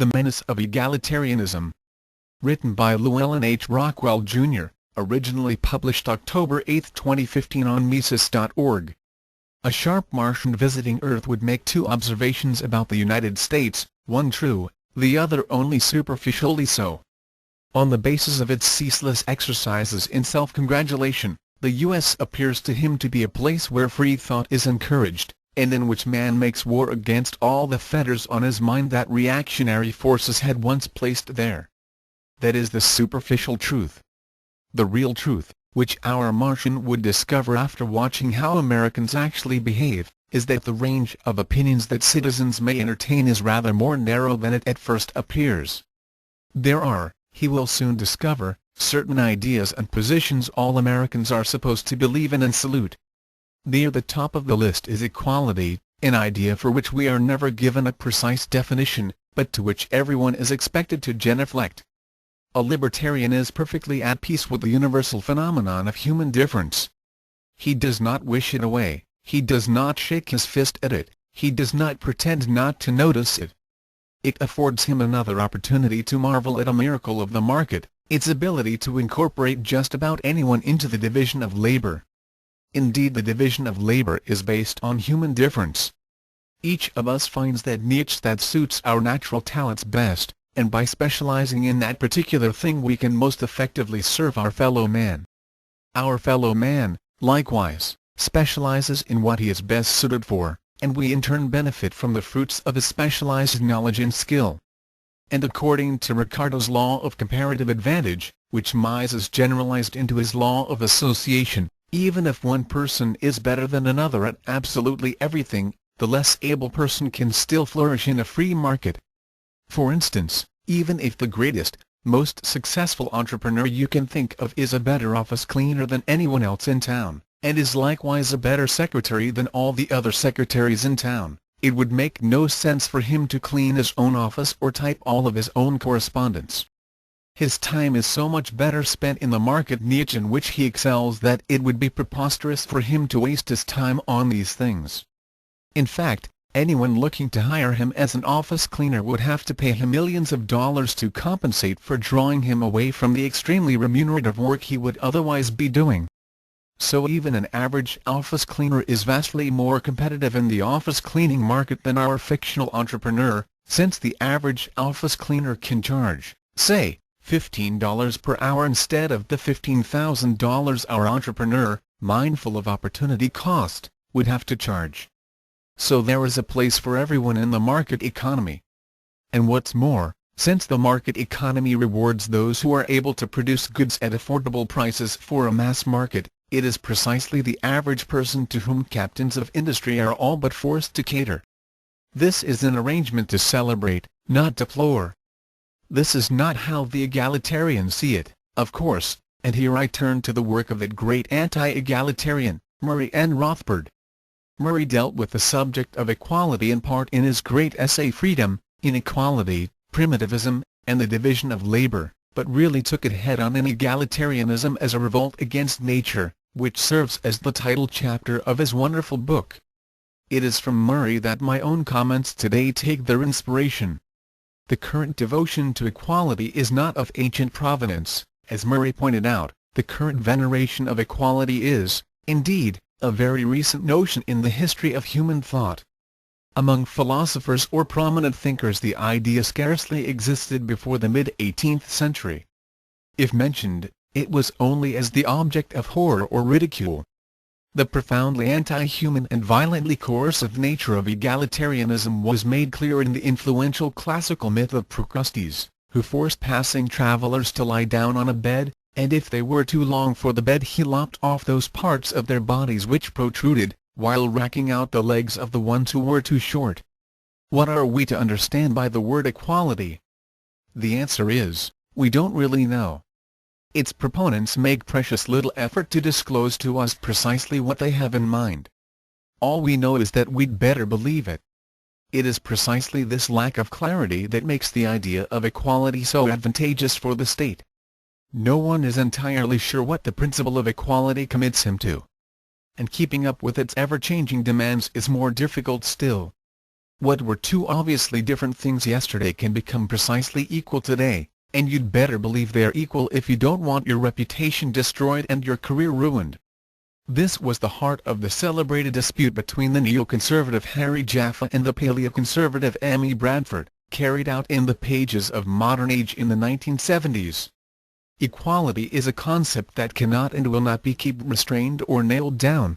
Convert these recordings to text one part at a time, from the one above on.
The Menace of Egalitarianism. Written by Llewellyn H. Rockwell, Jr., originally published October 8, 2015 on Mises.org. A sharp Martian visiting Earth would make two observations about the United States, one true, the other only superficially so. On the basis of its ceaseless exercises in self-congratulation, the U.S. appears to him to be a place where free thought is encouraged, and in which man makes war against all the fetters on his mind that reactionary forces had once placed there. That is the superficial truth. The real truth, which our Martian would discover after watching how Americans actually behave, is that the range of opinions that citizens may entertain is rather more narrow than it at first appears. There are, he will soon discover, certain ideas and positions all Americans are supposed to believe in and salute. Near the top of the list is equality, an idea for which we are never given a precise definition, but to which everyone is expected to genuflect. A libertarian is perfectly at peace with the universal phenomenon of human difference. He does not wish it away, he does not shake his fist at it, he does not pretend not to notice it. It affords him another opportunity to marvel at a miracle of the market, its ability to incorporate just about anyone into the division of labor. Indeed, the division of labor is based on human difference. Each of us finds that niche that suits our natural talents best, and by specializing in that particular thing we can most effectively serve our fellow man. Our fellow man, likewise, specializes in what he is best suited for, and we in turn benefit from the fruits of his specialized knowledge and skill. And according to Ricardo's law of comparative advantage, which Mises generalized into his law of association, even if one person is better than another at absolutely everything, the less able person can still flourish in a free market. For instance, even if the greatest, most successful entrepreneur you can think of is a better office cleaner than anyone else in town, and is likewise a better secretary than all the other secretaries in town, it would make no sense for him to clean his own office or type all of his own correspondence. His time is so much better spent in the market niche in which he excels that it would be preposterous for him to waste his time on these things. In fact, anyone looking to hire him as an office cleaner would have to pay him millions of dollars to compensate for drawing him away from the extremely remunerative work he would otherwise be doing. So even an average office cleaner is vastly more competitive in the office cleaning market than our fictional entrepreneur, since the average office cleaner can charge, say, $15 per hour instead of the $15,000 our entrepreneur, mindful of opportunity cost, would have to charge. So there is a place for everyone in the market economy. And what's more, since the market economy rewards those who are able to produce goods at affordable prices for a mass market, it is precisely the average person to whom captains of industry are all but forced to cater. This is an arrangement to celebrate, not deplore. This is not how the egalitarians see it, of course, and here I turn to the work of that great anti-egalitarian, Murray N. Rothbard. Murray dealt with the subject of equality in part in his great essay Freedom, Inequality, Primitivism, and the Division of Labor, but really took it head-on in egalitarianism as a revolt against nature, which serves as the title chapter of his wonderful book. It is from Murray that my own comments today take their inspiration. The current devotion to equality is not of ancient provenance, as Murray pointed out. The current veneration of equality is, indeed, a very recent notion in the history of human thought. Among philosophers or prominent thinkers the idea scarcely existed before the mid-18th century. If mentioned, it was only as the object of horror or ridicule. The profoundly anti-human and violently coercive nature of egalitarianism was made clear in the influential classical myth of Procrustes, who forced passing travelers to lie down on a bed, and if they were too long for the bed he lopped off those parts of their bodies which protruded, while racking out the legs of the ones who were too short. What are we to understand by the word equality? The answer is, we don't really know. Its proponents make precious little effort to disclose to us precisely what they have in mind. All we know is that we'd better believe it. It is precisely this lack of clarity that makes the idea of equality so advantageous for the state. No one is entirely sure what the principle of equality commits him to. And keeping up with its ever-changing demands is more difficult still. What were two obviously different things yesterday can become precisely equal today, and you'd better believe they're equal if you don't want your reputation destroyed and your career ruined. This was the heart of the celebrated dispute between the neoconservative Harry Jaffa and the paleoconservative Amy Bradford, carried out in the pages of Modern Age in the 1970s. Equality is a concept that cannot and will not be kept restrained or nailed down.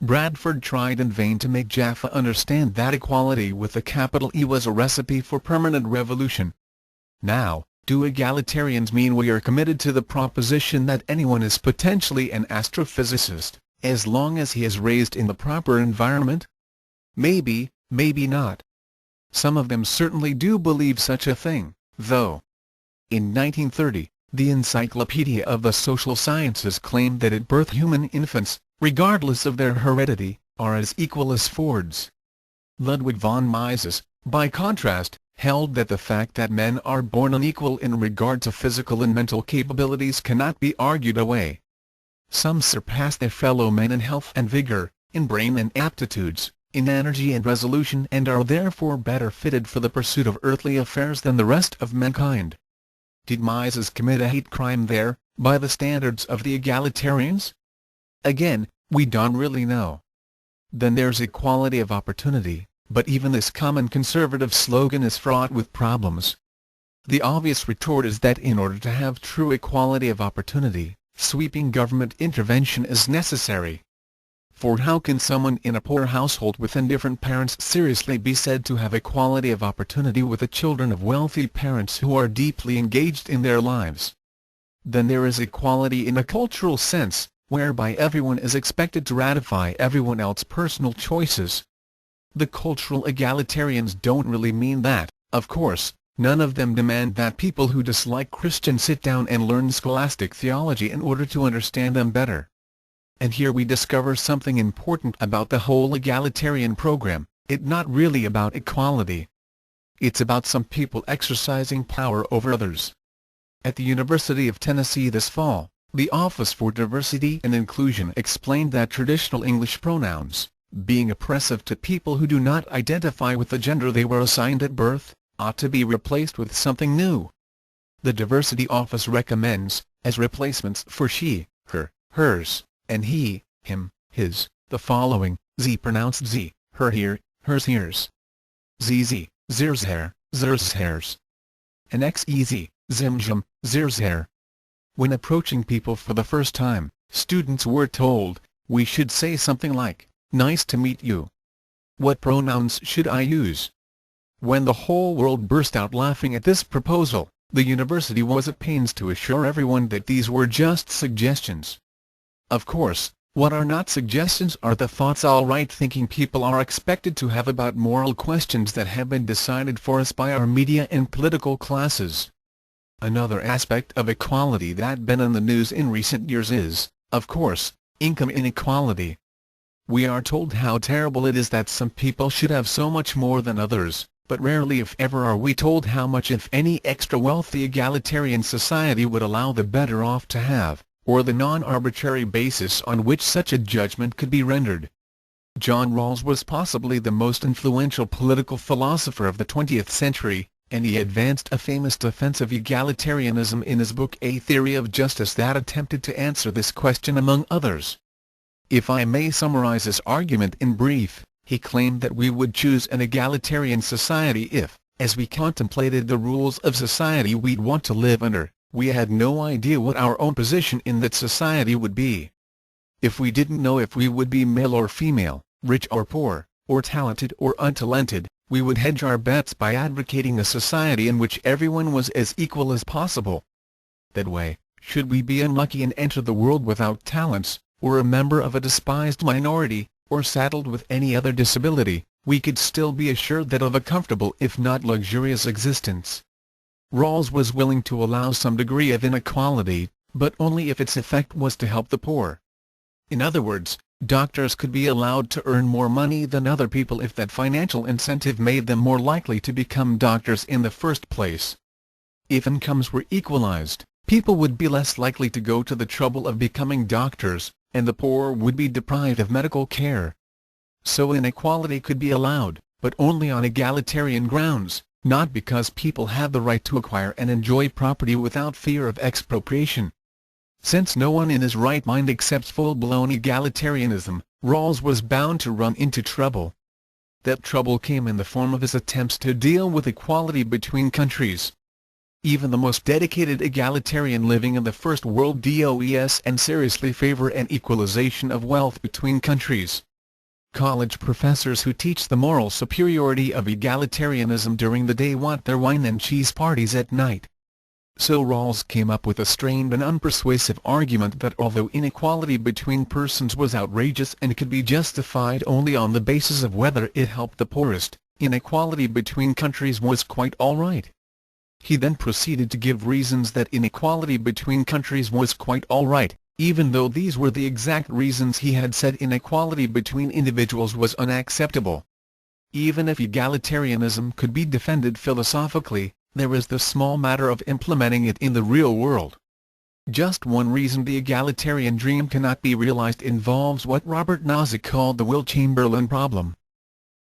Bradford tried in vain to make Jaffa understand that equality with a capital E was a recipe for permanent revolution. Now, do egalitarians mean we are committed to the proposition that anyone is potentially an astrophysicist, as long as he is raised in the proper environment? Maybe, maybe not. Some of them certainly do believe such a thing, though. In 1930, the Encyclopedia of the Social Sciences claimed that at birth human infants, regardless of their heredity, are as equal as Fords. Ludwig von Mises, by contrast, held that the fact that men are born unequal in regard to physical and mental capabilities cannot be argued away. Some surpass their fellow men in health and vigor, in brain and aptitudes, in energy and resolution, and are therefore better fitted for the pursuit of earthly affairs than the rest of mankind. Did Mises commit a hate crime there, by the standards of the egalitarians? Again, we don't really know. Then there's equality of opportunity, but even this common conservative slogan is fraught with problems. The obvious retort is that in order to have true equality of opportunity, sweeping government intervention is necessary. For how can someone in a poor household with indifferent parents seriously be said to have equality of opportunity with the children of wealthy parents who are deeply engaged in their lives? Then there is equality in a cultural sense, whereby everyone is expected to ratify everyone else's personal choices. The cultural egalitarians don't really mean that, of course. None of them demand that people who dislike Christians sit down and learn scholastic theology in order to understand them better. And here we discover something important about the whole egalitarian program: it's not really about equality. It's about some people exercising power over others. At the University of Tennessee this fall, the Office for Diversity and Inclusion explained that traditional English pronouns, being oppressive to people who do not identify with the gender they were assigned at birth, ought to be replaced with something new. The Diversity Office recommends, as replacements for she, her, hers, and he, him, his, the following: z pronounced z, her here, hers heres. zz, zers hair, zers hairs. And xez, zimjum, zers hair. When approaching people for the first time, students were told, we should say something like, nice to meet you. What pronouns should I use? When the whole world burst out laughing at this proposal, the university was at pains to assure everyone that these were just suggestions. Of course, what are not suggestions are the thoughts all right-thinking people are expected to have about moral questions that have been decided for us by our media and political classes. Another aspect of equality that's been in the news in recent years is, of course, income inequality. We are told how terrible it is that some people should have so much more than others, but rarely if ever are we told how much if any extra wealth the egalitarian society would allow the better off to have, or the non-arbitrary basis on which such a judgment could be rendered. John Rawls was possibly the most influential political philosopher of the 20th century, and he advanced a famous defense of egalitarianism in his book A Theory of Justice that attempted to answer this question among others. If I may summarize his argument in brief, he claimed that we would choose an egalitarian society if, as we contemplated the rules of society we'd want to live under, we had no idea what our own position in that society would be. If we didn't know if we would be male or female, rich or poor, or talented or untalented, we would hedge our bets by advocating a society in which everyone was as equal as possible. That way, should we be unlucky and enter the world without talents, or a member of a despised minority, or saddled with any other disability, we could still be assured that of a comfortable if not luxurious existence. Rawls was willing to allow some degree of inequality, but only if its effect was to help the poor. In other words, doctors could be allowed to earn more money than other people if that financial incentive made them more likely to become doctors in the first place. If incomes were equalized, people would be less likely to go to the trouble of becoming doctors, and the poor would be deprived of medical care. So inequality could be allowed, but only on egalitarian grounds, not because people have the right to acquire and enjoy property without fear of expropriation. Since no one in his right mind accepts full-blown egalitarianism, Rawls was bound to run into trouble. That trouble came in the form of his attempts to deal with equality between countries. Even the most dedicated egalitarian living in the First World does and seriously favor an equalization of wealth between countries. College professors who teach the moral superiority of egalitarianism during the day want their wine and cheese parties at night. So Rawls came up with a strained and unpersuasive argument that although inequality between persons was outrageous and could be justified only on the basis of whether it helped the poorest, inequality between countries was quite all right. He then proceeded to give reasons that inequality between countries was quite all right, even though these were the exact reasons he had said inequality between individuals was unacceptable. Even if egalitarianism could be defended philosophically, there is the small matter of implementing it in the real world. Just one reason the egalitarian dream cannot be realized involves what Robert Nozick called the Will Chamberlain problem.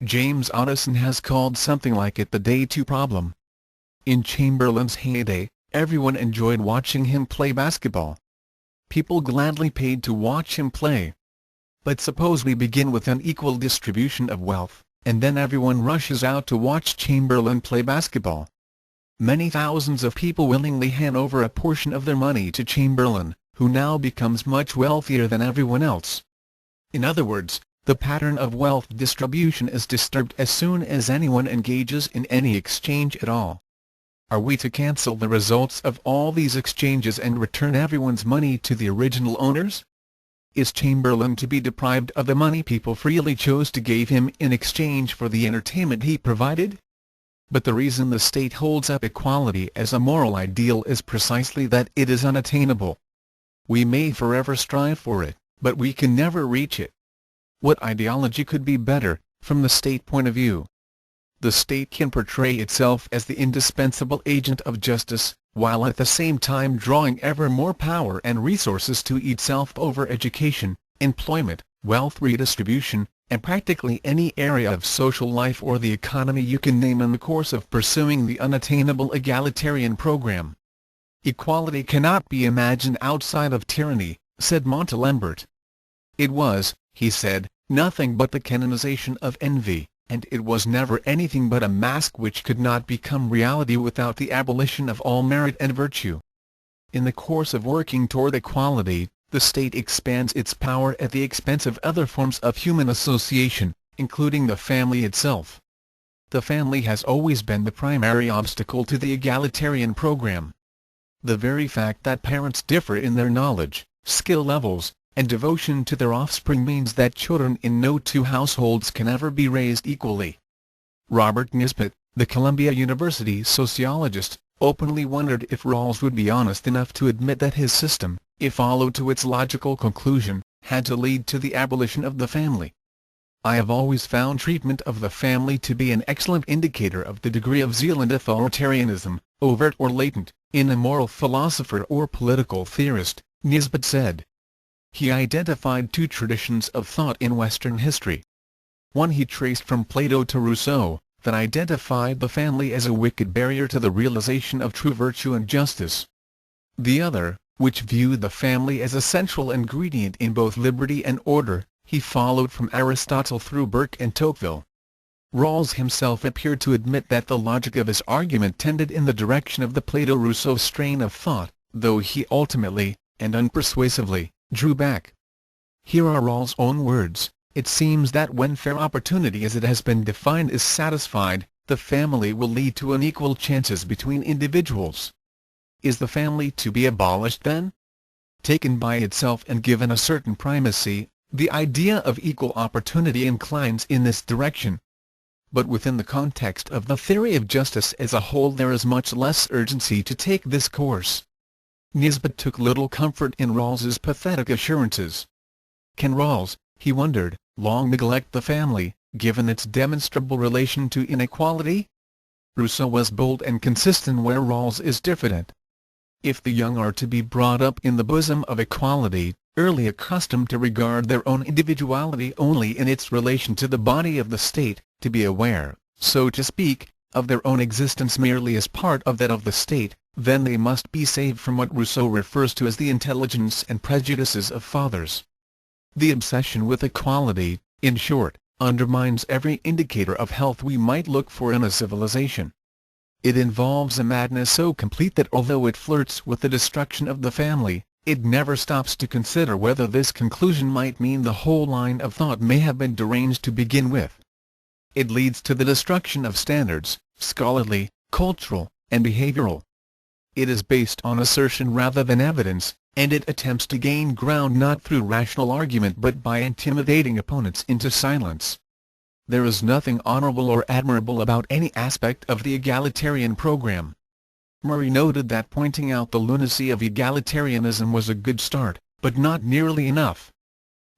James Addison has called something like it the Day 2 problem. In Chamberlain's heyday, everyone enjoyed watching him play basketball. People gladly paid to watch him play. But suppose we begin with an equal distribution of wealth, and then everyone rushes out to watch Chamberlain play basketball. Many thousands of people willingly hand over a portion of their money to Chamberlain, who now becomes much wealthier than everyone else. In other words, the pattern of wealth distribution is disturbed as soon as anyone engages in any exchange at all. Are we to cancel the results of all these exchanges and return everyone's money to the original owners? Is Chamberlain to be deprived of the money people freely chose to give him in exchange for the entertainment he provided? But the reason the state holds up equality as a moral ideal is precisely that it is unattainable. We may forever strive for it, but we can never reach it. What ideology could be better, from the state point of view? The state can portray itself as the indispensable agent of justice, while at the same time drawing ever more power and resources to itself over education, employment, wealth redistribution, and practically any area of social life or the economy you can name in the course of pursuing the unattainable egalitarian program. Equality cannot be imagined outside of tyranny, said Montalembert. It was, he said, nothing but the canonization of envy, and it was never anything but a mask which could not become reality without the abolition of all merit and virtue. In the course of working toward equality, the state expands its power at the expense of other forms of human association, including the family itself. The family has always been the primary obstacle to the egalitarian program. The very fact that parents differ in their knowledge, skill levels, and devotion to their offspring means that children in no two households can ever be raised equally. Robert Nisbet, the Columbia University sociologist, openly wondered if Rawls would be honest enough to admit that his system, if followed to its logical conclusion, had to lead to the abolition of the family. I have always found treatment of the family to be an excellent indicator of the degree of zeal and authoritarianism, overt or latent, in a moral philosopher or political theorist, Nisbet said. He identified two traditions of thought in Western history. One he traced from Plato to Rousseau, that identified the family as a wicked barrier to the realization of true virtue and justice. The other, which viewed the family as a central ingredient in both liberty and order, he followed from Aristotle through Burke and Tocqueville. Rawls himself appeared to admit that the logic of his argument tended in the direction of the Plato-Rousseau strain of thought, though he ultimately, and unpersuasively, drew back. Here are Rawls' own words: "It seems that when fair opportunity as it has been defined is satisfied, the family will lead to unequal chances between individuals." Is the family to be abolished then? Taken by itself and given a certain primacy, the idea of equal opportunity inclines in this direction. But within the context of the theory of justice as a whole there is much less urgency to take this course. Nisbet took little comfort in Rawls's pathetic assurances. Can Rawls, he wondered, long neglect the family, given its demonstrable relation to inequality? Rousseau was bold and consistent where Rawls is diffident. If the young are to be brought up in the bosom of equality, early accustomed to regard their own individuality only in its relation to the body of the state, to be aware, so to speak, of their own existence merely as part of that of the state, then they must be saved from what Rousseau refers to as the intelligence and prejudices of fathers. The obsession with equality, in short, undermines every indicator of health we might look for in a civilization. It involves a madness so complete that although it flirts with the destruction of the family, it never stops to consider whether this conclusion might mean the whole line of thought may have been deranged to begin with. It leads to the destruction of standards, scholarly, cultural, and behavioral. It is based on assertion rather than evidence, and it attempts to gain ground not through rational argument but by intimidating opponents into silence. There is nothing honorable or admirable about any aspect of the egalitarian program. Murray noted that pointing out the lunacy of egalitarianism was a good start, but not nearly enough.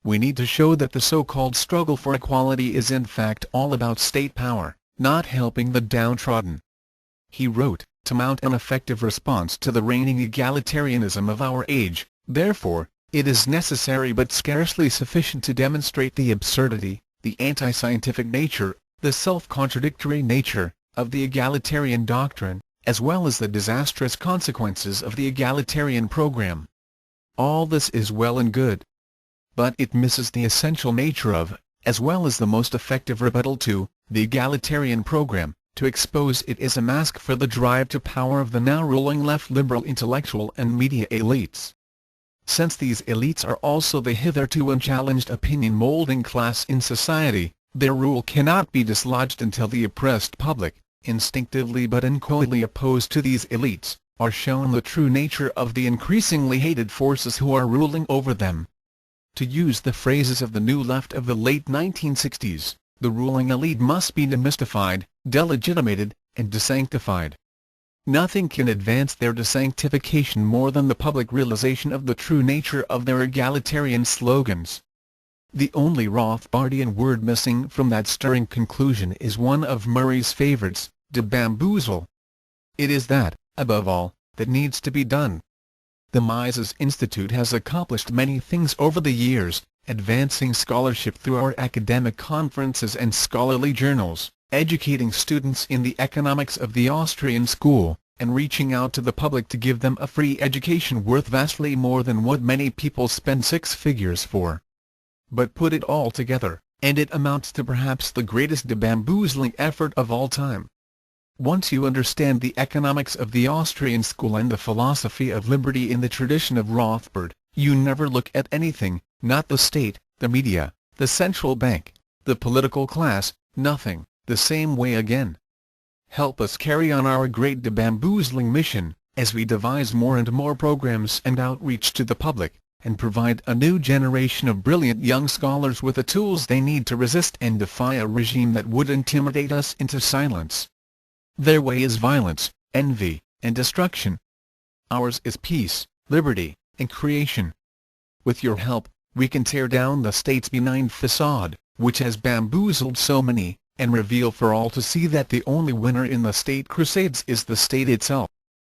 We need to show that the so-called struggle for equality is in fact all about state power, not helping the downtrodden. He wrote, to mount an effective response to the reigning egalitarianism of our age, therefore, it is necessary but scarcely sufficient to demonstrate the absurdity, the anti-scientific nature, the self-contradictory nature, of the egalitarian doctrine, as well as the disastrous consequences of the egalitarian program. All this is well and good. But it misses the essential nature of, as well as the most effective rebuttal to, the egalitarian program, to expose it as a mask for the drive to power of the now ruling left-liberal intellectual and media elites. Since these elites are also the hitherto unchallenged opinion-molding class in society, their rule cannot be dislodged until the oppressed public, instinctively but inchoately opposed to these elites, are shown the true nature of the increasingly hated forces who are ruling over them. To use the phrases of the New Left of the late 1960s, the ruling elite must be demystified, delegitimated, and desanctified. Nothing can advance their desanctification more than the public realization of the true nature of their egalitarian slogans. The only Rothbardian word missing from that stirring conclusion is one of Murray's favorites, to bamboozle. It is that, above all, that needs to be done. The Mises Institute has accomplished many things over the years, advancing scholarship through our academic conferences and scholarly journals, educating students in the economics of the Austrian school, and reaching out to the public to give them a free education worth vastly more than what many people spend six figures for. But put it all together, and it amounts to perhaps the greatest debamboozling effort of all time. Once you understand the economics of the Austrian school and the philosophy of liberty in the tradition of Rothbard, you never look at anything, not the state, the media, the central bank, the political class, nothing, the same way again. Help us carry on our great debamboozling mission, as we devise more and more programs and outreach to the public, and provide a new generation of brilliant young scholars with the tools they need to resist and defy a regime that would intimidate us into silence. Their way is violence, envy, and destruction. Ours is peace, liberty, and creation. With your help, we can tear down the state's benign facade, which has bamboozled so many, and reveal for all to see that the only winner in the state crusades is the state itself.